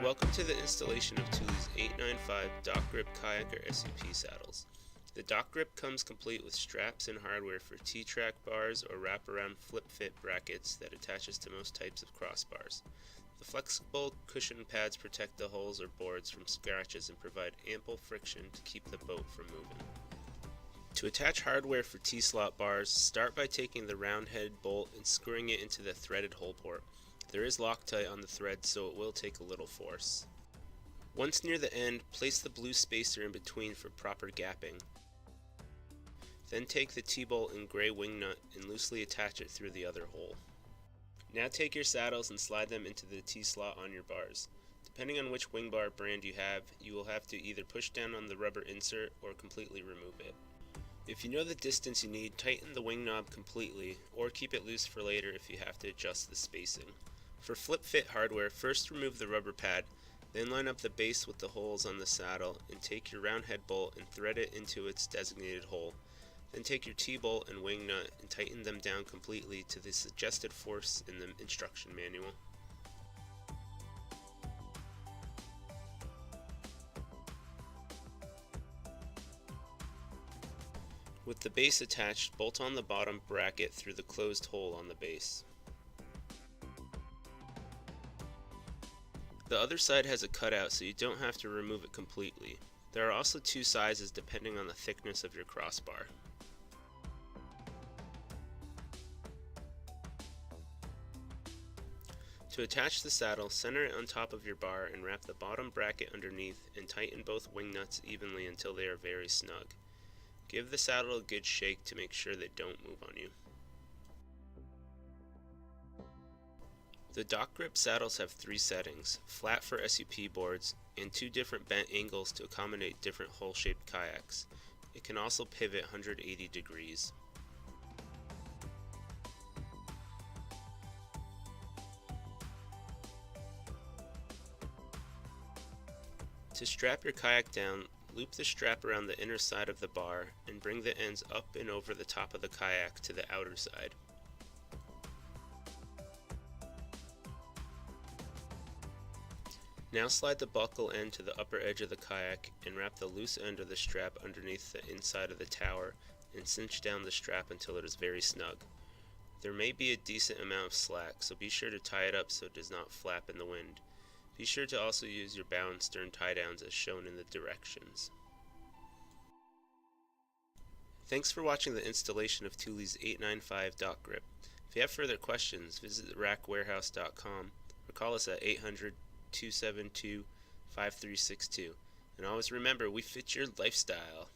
Welcome to the installation of Thule's 895 DockGrip Kayak or SUP saddles. The DockGrip comes complete with straps and hardware for TracRac bars or wraparound flip-fit brackets that attaches to most types of crossbars. The flexible cushion pads protect the hulls or boards from scratches and provide ample friction to keep the boat from moving. To attach hardware for T-slot bars, start by taking the round head bolt and screwing it into the threaded hole port. There is Loctite on the thread, so it will take a little force. Once near the end, place the blue spacer in between for proper gapping. Then take the T-bolt and gray wing nut and loosely attach it through the other hole. Now take your saddles and slide them into the T-slot on your bars. Depending on which wing bar brand you will have to either push down on the rubber insert or completely remove it. If you know the distance you need, tighten the wing knob completely, or keep it loose for later if you have to adjust the spacing. For flip-fit hardware, first remove the rubber pad, then line up the base with the holes on the saddle and take your round head bolt and thread it into its designated hole. Then take your T-bolt and wing nut and tighten them down completely to the suggested force in the instruction manual. With the base attached, bolt on the bottom bracket through the closed hole on the base. The other side has a cutout, so you don't have to remove it completely. There are also two sizes depending on the thickness of your crossbar. To attach the saddle, center it on top of your bar and wrap the bottom bracket underneath and tighten both wing nuts evenly until they are very snug. Give the saddle a good shake to make sure they don't move on you. The DockGrip saddles have three settings: flat for SUP boards, and two different bent angles to accommodate different hull-shaped kayaks. It can also pivot 180 degrees. To strap your kayak down, loop the strap around the inner side of the bar and bring the ends up and over the top of the kayak to the outer side. Now slide the buckle end to the upper edge of the kayak and wrap the loose end of the strap underneath the inside of the tower and cinch down the strap until it is very snug. There may be a decent amount of slack, so be sure to tie it up so it does not flap in the wind. Be sure to also use your bow and stern tie-downs as shown in the directions. Thanks for watching the installation of Thule's 895 DockGrip. If you have further questions, visit rackwarehouse.com or call us at 800-272-5362. And always remember, we fit your lifestyle.